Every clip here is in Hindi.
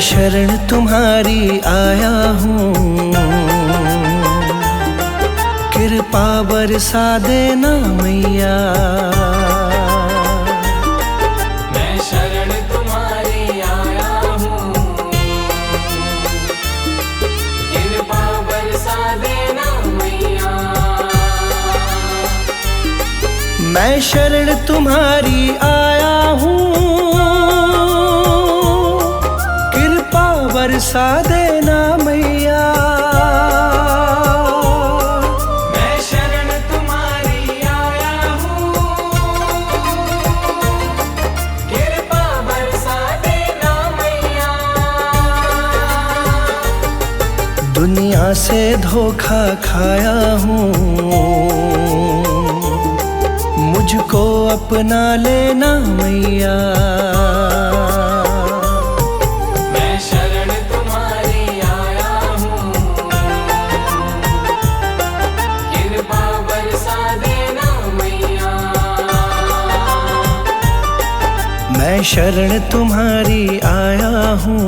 शरण तुम्हारी आया हूँ, कृपा बरसा देना मैया। मैं शरण तुम्हारी आया हूँ, कृपा बरसा देना मैया। मैं शरण तुम्हारी आया हूँ, कृपा बरसा देना मैया। मैं शरण तुम्हारी आया हूँ, कृपा बरसा देना मैया। दुनिया से धोखा खाया हूँ, मुझको अपना लेना मैया। मैं शरण तुम्हारी आया हूँ, कृपा बरसा देना मैया। मैं शरण तुम्हारी आया हूँ,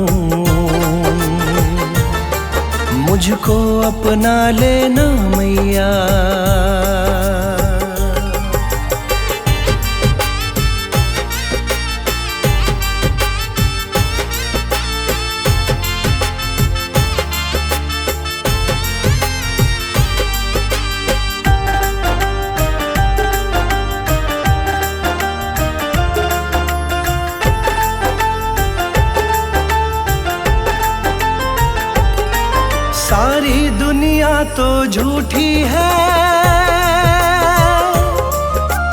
मुझको अपना लेना मैया। सारी दुनिया तो झूठी है,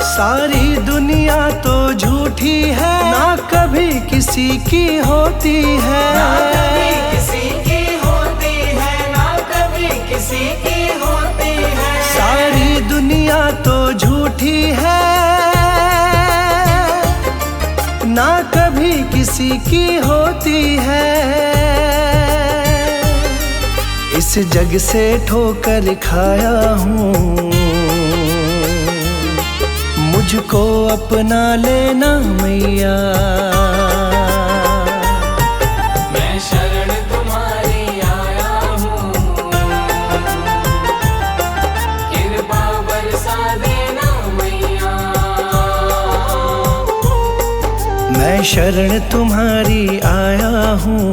सारी दुनिया तो झूठी है, ना कभी किसी की होती है। ना कभी किसी की होती है, ना कभी किसी की होती है। सारी दुनिया तो झूठी है, ना कभी किसी की होती है। इस जग से ठोकर खाया हूँ, मुझको अपना लेना मैया। मैं शरण तुम्हारी आया हूँ, कृपा बरसा देना मैया। मैं शरण तुम्हारी आया हूँ,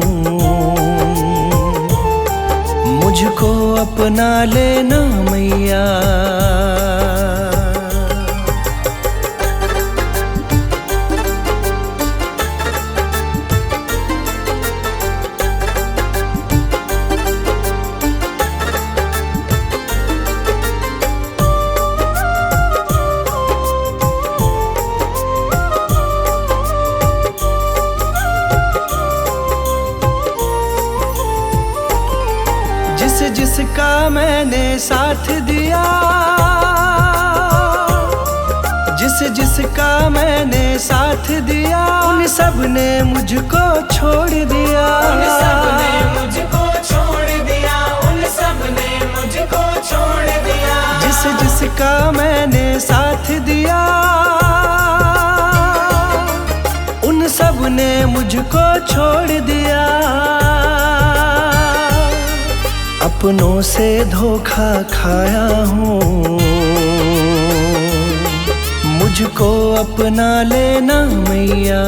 मुझको अपना लेना मैया। जिसका मैंने साथ दिया, जिसका मैंने साथ दिया, उन सब ने मुझको छोड़ दिया। उन सब ने मुझको छोड़ दिया, उन सब ने मुझको छोड़ दिया। जिसका मैंने साथ दिया, उन सब ने मुझको छोड़ दिया। अपनों से धोखा खाया हूँ, मुझको अपना लेना मैया।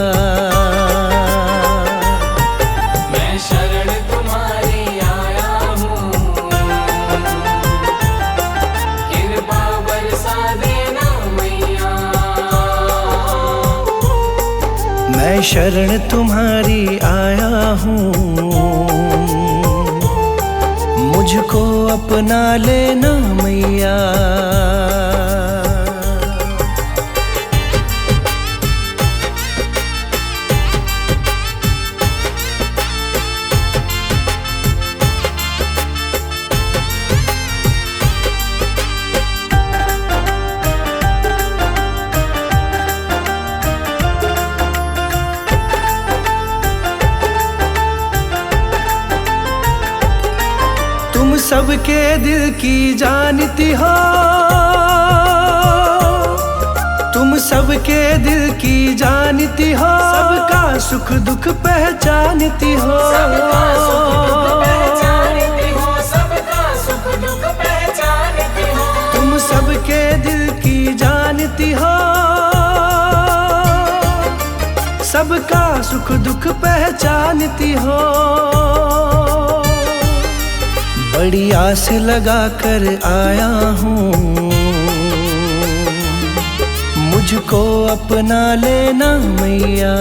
मैं शरण तुम्हारी आया हूँ, कृपा बरसा देना मैया। मैं शरण तुम्हारी आया हूँ, मुझको अपना लेना मैया। तुम सबके दिल की जानती हो, तुम सब सबके दिल की जानती हो, सबका सुख दुख पहचानती हो, सबका सुख दुख पहचानती हो, सबका सुख दुख पहचानती हो। तुम सबके दिल की जानती हो, सबका सुख दुख पहचानती हो। बड़ी आस लगा कर आया हूँ, मुझको अपना लेना मैया।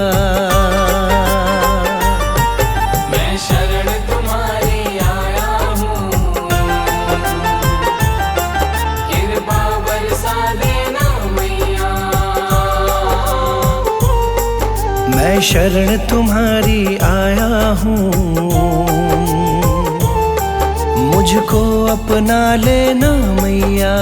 मैं शरण तुम्हारी आया हूँ, कृपा बरसा देना मैया। मैं शरण तुम्हारी आया हूँ, मुझको अपना लेना मैया।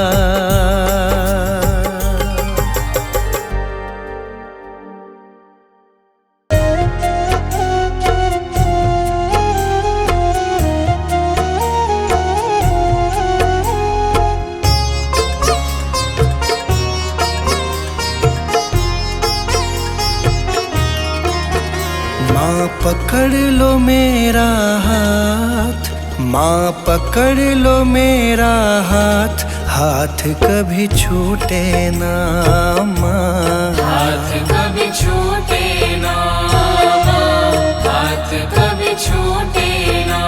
माँ पकड़ लो मेरा हाथ, माँ पकड़ लो मेरा हाथ, हाथ कभी छूटे ना माँ। हाथ कभी छूटे ना माँ, हाथ कभी छूटे ना।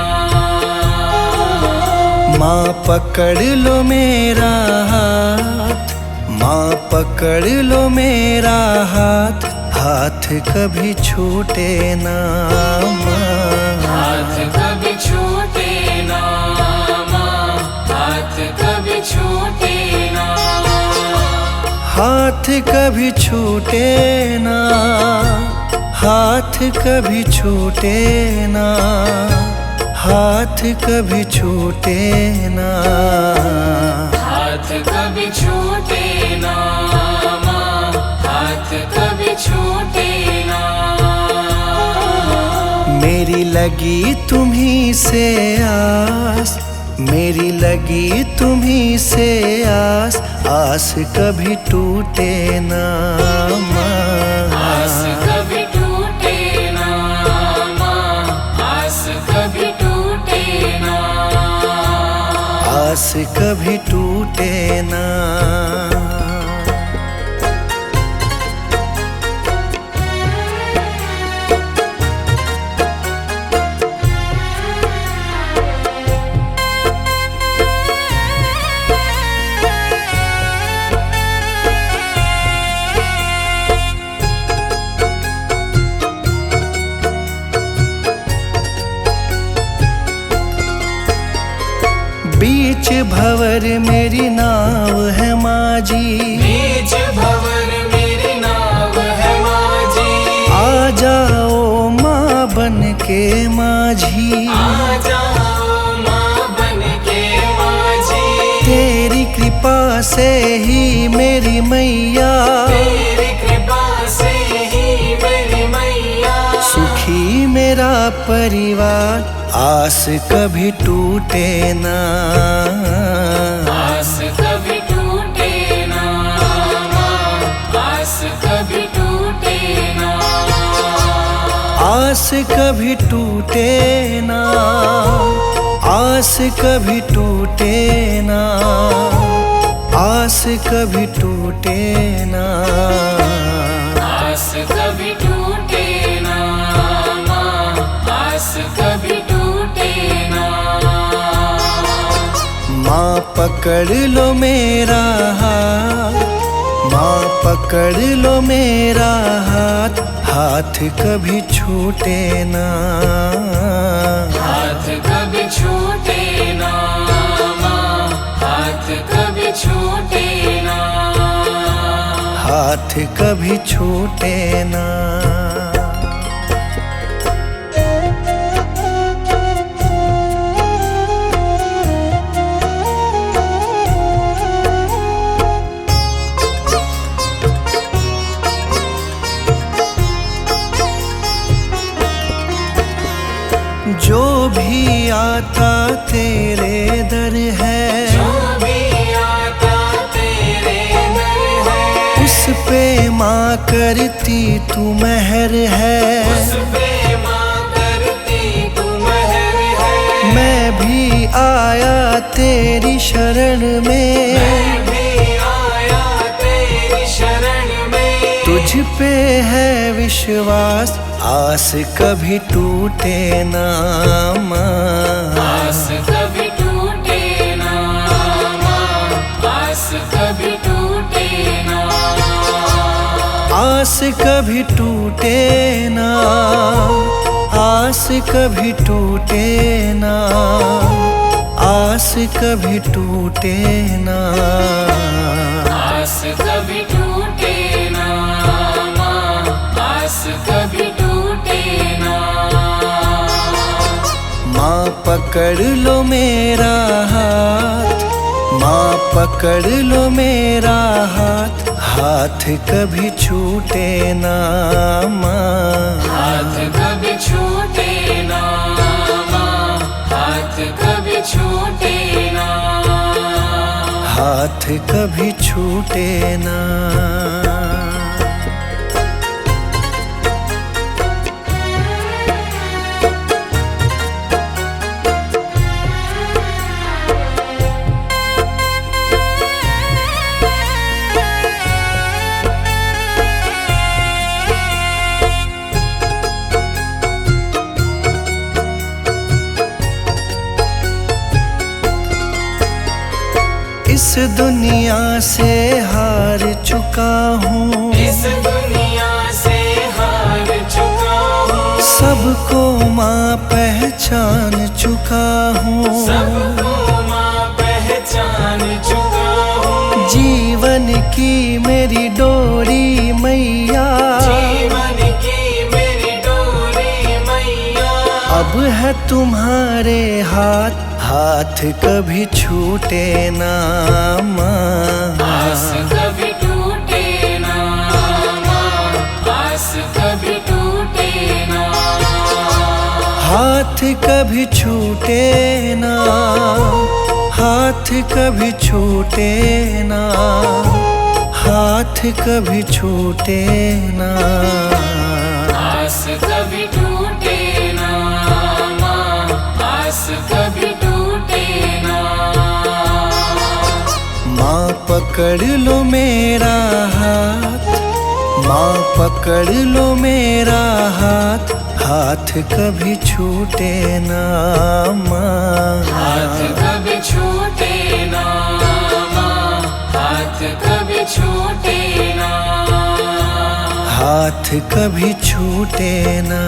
माँ पकड़ लो मेरा हाथ, माँ पकड़ लो मेरा हाथ, हाथ कभी छूटे ना माँ। हाथ कभी छूटे ना माँ, हाथ कभी छूटे ना। हाथ कभी छूटे ना, हाथ कभी छूटे ना, हाथ कभी छूटे ना। हाथ कभी छूटे ना माँ, हाथ कभी छूटे ना। मेरी लगी तुम्हीं से आस, मेरी लगी तुम्हीं से आस, आस कभी टूटे ना माँ। आस कभी टूटे ना माँ, आस कभी टूटे ना। आस कभी टूटे ना। बीच भंवर मेरी नाव है माझी, बीच भंवर मेरी नाव है माझी। आ जाओ माँ बन के माझी, आ जाओ माँ बन के माझी। तेरी कृपा से ही मेरी मैया, तेरी कृपा से ही मेरी मैया। सुखी मेरा परिवार, आस कभी टूटे ना। आस कभी टूटे ना माँ, आस कभी टूटे ना। आस कभी टूटे ना, आस कभी टूटे ना, आस कभी टूटे ना। आस कभी टूटे ना माँ, आस कभी टूटे ना। माँ पकड़ लो मेरा हाथ, माँ पकड़ लो मेरा हाथ, हाथ कभी छूटे ना। हाथ कभी छूटे ना माँ, हाथ कभी छूटे ना। हाथ कभी छूटे ना। जो भी आता तेरे दर है, जो भी आता तेरे दर है, उस पे माँ करती तू मेहर है, उस पे माँ करती तू मेहर है। मैं भी आया तेरी शरण में, मैं भी आया तेरी शरण में। तुझ पे है विश्वास, आस कभी टूटे ना माँ। आस कभी टूटे ना माँ, आस कभी टूटे ना। आस कभी टूटे ना, आस कभी टूटे ना, आस कभी टूटे ना। आस कभी टूटे ना माँ, आस कभी टूटे ना। माँ पकड़ लो मेरा हाथ, माँ पकड़ लो मेरा हाथ, हाथ कभी छूटे ना माँ। हाथ कभी छूटे ना माँ, हाथ कभी छूटे ना। हाथ कभी छूटे ना। इस दुनिया से हार चुका हूँ, इस दुनिया से हार चुका हूँ। सबको माँ पहचान चुका हूँ, सबको माँ पहचान चुका हूँ। जीवन की मेरी डोरी मैया, जीवन की मेरी डोरी मैया। अब है तुम्हारे हाथ, हाथ कभी छूटे ना माँ। आस कभी टूटे ना माँ, आस कभी टूटे ना। हाथ कभी छूटे ना, हाथ कभी छूटे ना, हाथ कभी छूटे ना। आस कभी टूटे ना माँ, आस कभी टूटे ना। माँ पकड़ लो मेरा हाथ, माँ पकड़ लो मेरा हाथ, हाथ कभी छूटे ना माँ। हाथ कभी छूटे ना माँ, हाथ कभी छूटे ना। हाथ कभी छूटे ना।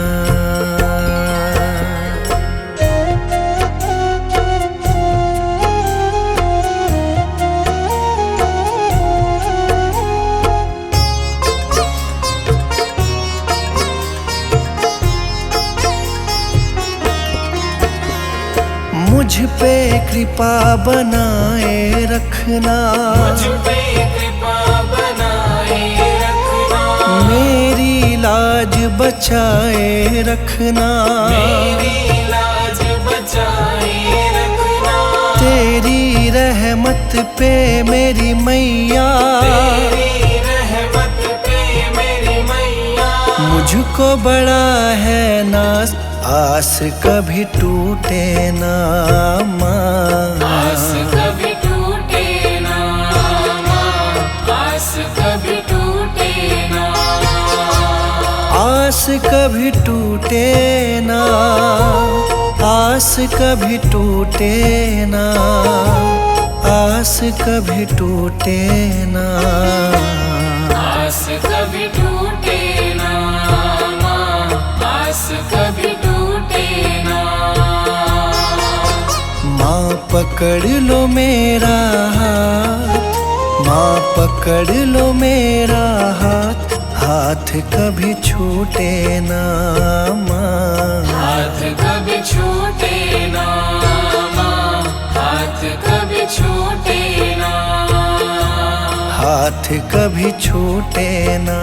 मुझ पे कृपा बनाए रखना, मुझ पे कृपा बनाए रखना। मेरी लाज बचाए रखना, मेरी लाज बचाए रखना। तेरी रहमत पे मेरी मैया, तेरी रहमत पे मेरी मैया। मुझको बड़ा है नाज, आस कभी टूटे ना माँ। आस कभी टूटे ना माँ, आस कभी टूटे ना। आस कभी टूटे ना, आस कभी टूटे ना, आस कभी टूटे ना। आस कभी टूटे ना माँ, आस कभी टूटे ना। माँ पकड़ लो मेरा हाथ, माँ पकड़ लो मेरा हाथ, हाथ कभी छूटे ना माँ। हाथ कभी छूटे ना माँ, हाथ कभी छूटे ना। हाथ कभी छूटे ना।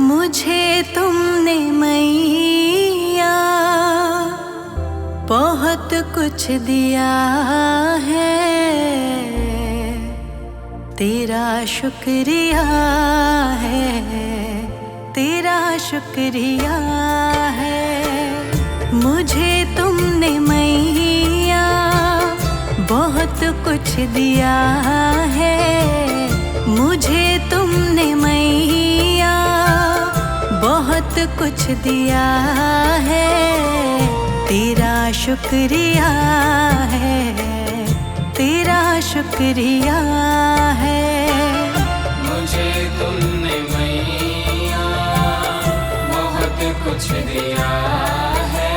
मुझे तुमने मैया बहुत कुछ दिया है, तेरा शुक्रिया है, तेरा शुक्रिया है। मुझे तुमने मैया बहुत कुछ दिया है, मुझे तुमने मैया बहुत कुछ दिया है, तेरा शुक्रिया है, तेरा शुक्रिया है। मुझे तुमने मैया बहुत कुछ दिया है,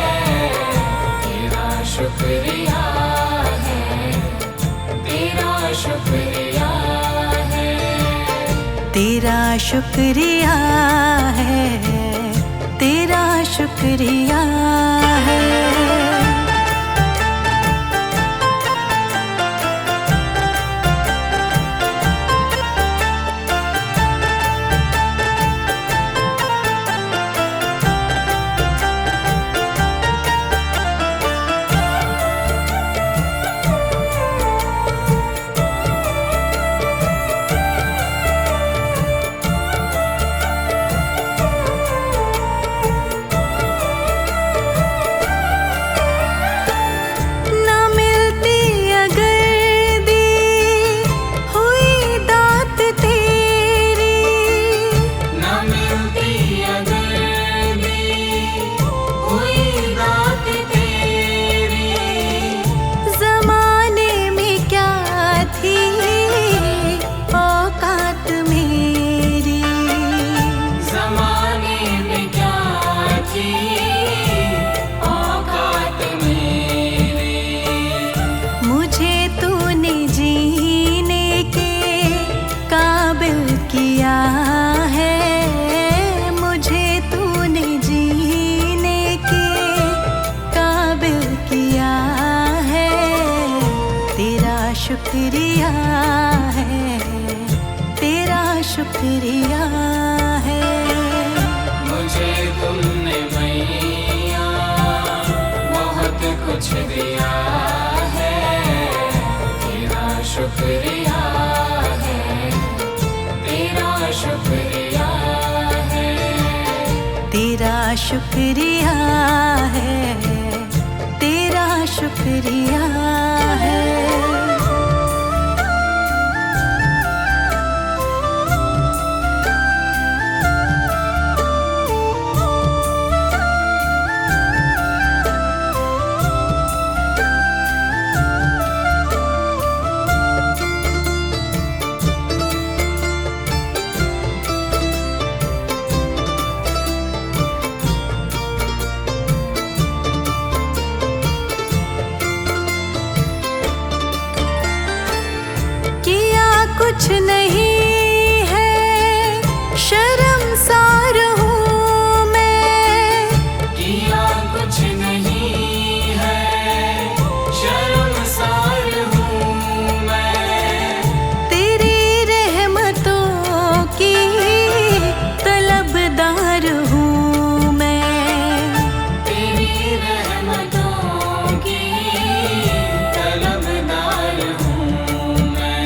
तेरा शुक्रिया है, तेरा शुक्रिया है, तेरा शुक्रिया है, तेरा शुक्रिया है। शुक्रिया है, तेरा शुक्रिया है। मुझे तुमने मैया बहुत कुछ दिया है, तेरा शुक्रिया है, तेरा शुक्रिया है, तेरा शुक्रिया है, तेरा शुक्रिया है। कुछ नहीं है, शर्मसार हूँ मैं। किया कुछ नहीं है, शर्मसार हूँ मैं। तेरी रहमतों की तलबदार हूँ मैं। तेरी रहमतों की तलबदार हूँ मैं।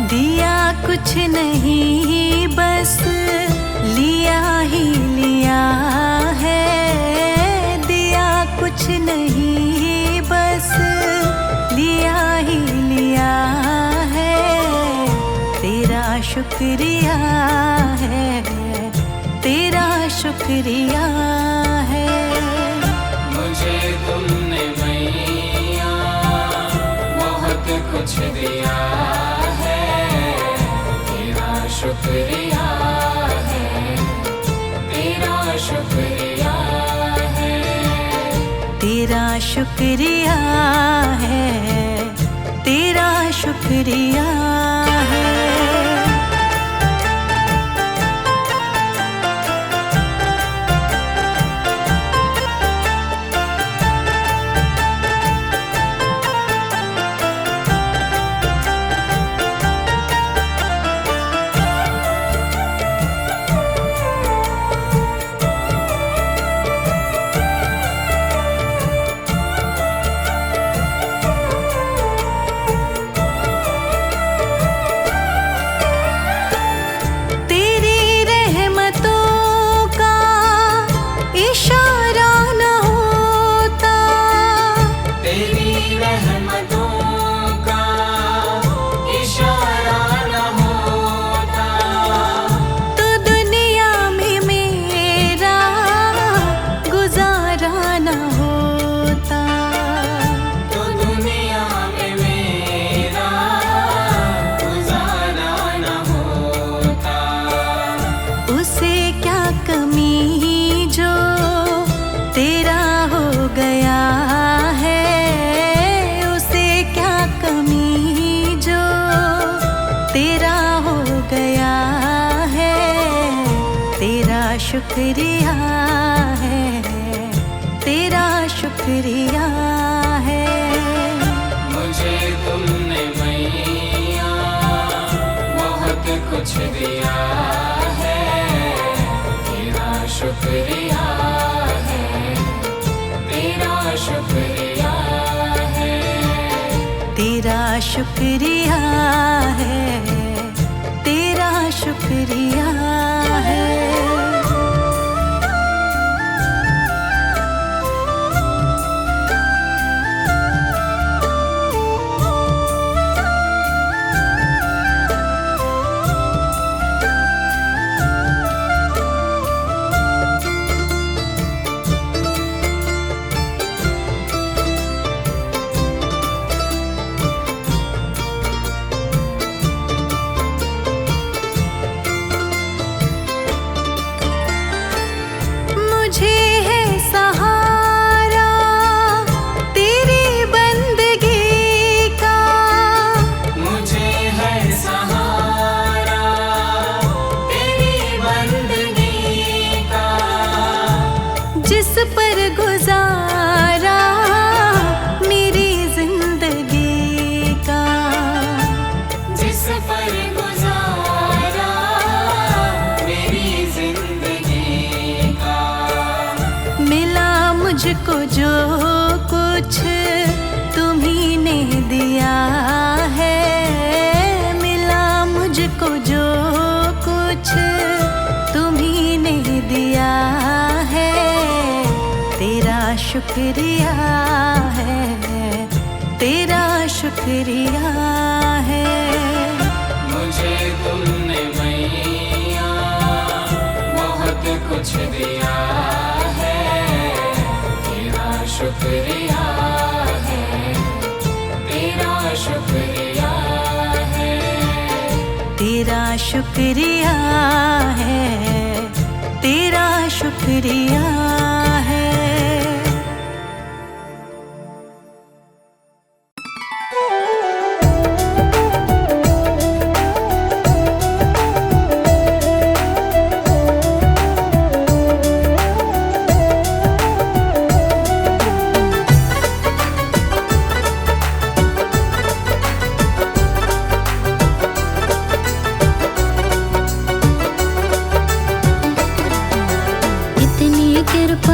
दिया कुछ नहीं, बस लिया ही लिया है। दिया कुछ नहीं, बस लिया ही लिया है, तेरा शुक्रिया है, तेरा शुक्रिया है। मुझे तुमने मैया बहुत कुछ दिया है, तेरा शुक्रिया है, तेरा शुक्रिया है, तेरा शुक्रिया है, तेरा शुक्रिया है। इशारा न होता, तेरी रहमतों का इशारा न होता, तो दुनिया में मेरा गुजारा न होता। तो दुनिया में मेरा गुजारा न होता। उसे क्या कमी जो तेरा हो गया है, उसे क्या कमी जो तेरा हो गया है। तेरा शुक्रिया है, तेरा शुक्रिया है। मुझे तुमने मैया बहुत कुछ दिया है, तेरा शुक्रिया है, तेरा शुक्रिया है। तेरा शुक्रिया है, तेरा शुक्रिया है। मुझे है सहारा तेरी बंदगी का, मुझे है सहारा तेरी बंदगी का, जिस पर गुजारा मेरी जिंदगी का। जिस पर गुजारा मेरी जिंदगी का। मिला मुझको जो कुछ तुम्ही ने दिया है, मिला मुझको जो कुछ तुम्ही ने दिया है। तेरा शुक्रिया है, तेरा शुक्रिया है। मुझे तुमने मैया बहुत कुछ दिया है, तेरा शुक्रिया है, तेरा शुक्रिया है। तेरा शुक्रिया है, तेरा शुक्रिया है। इतनी कृपा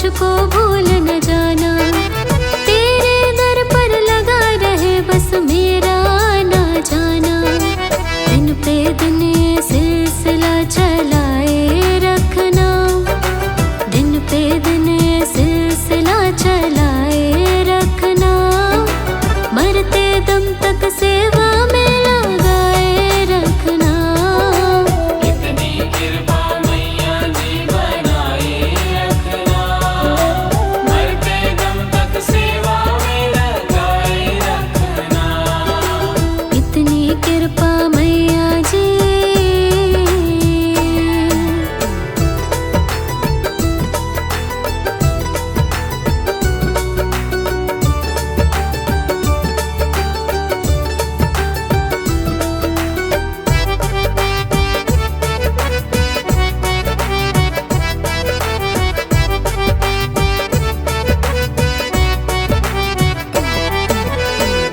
मुझको भूल न जाना, तेरे दर पर लगा रहे बस मेरा आना जाना। दिन पे दिन ये सिलसिला चलाए रखना, दिन पे दिन ये सिलसिला चलाए रखना। मरते दम तक सेवा में लगाए रखना। इतनी कृपा मैया जी बनाए रखना, मरते दम तक सेवा में लगाए रखना। इतनी कृपा मैया जी।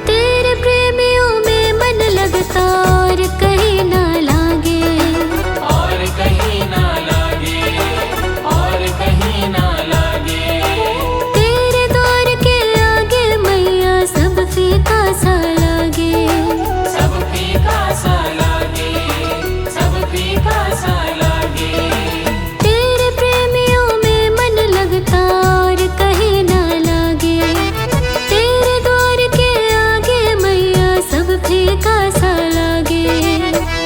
तेरे प्रेमियों में मन लगता और कहीं ना लागे, और कहीं ना लागे, और कहीं ना लागे। तेरे द्वार के आगे मैया सब फीका सा लागे। सब फीका सा लागे, सब फीका सा लागे। तेरे प्रेमियों में मन लगता और कहीं ना लागे, तेरे द्वार के आगे मैया सब फीका सा लागे।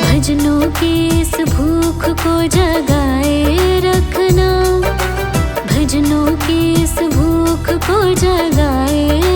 भजनों की इस भूख को जगाए रखना, भजनों की इस भूख को जगाए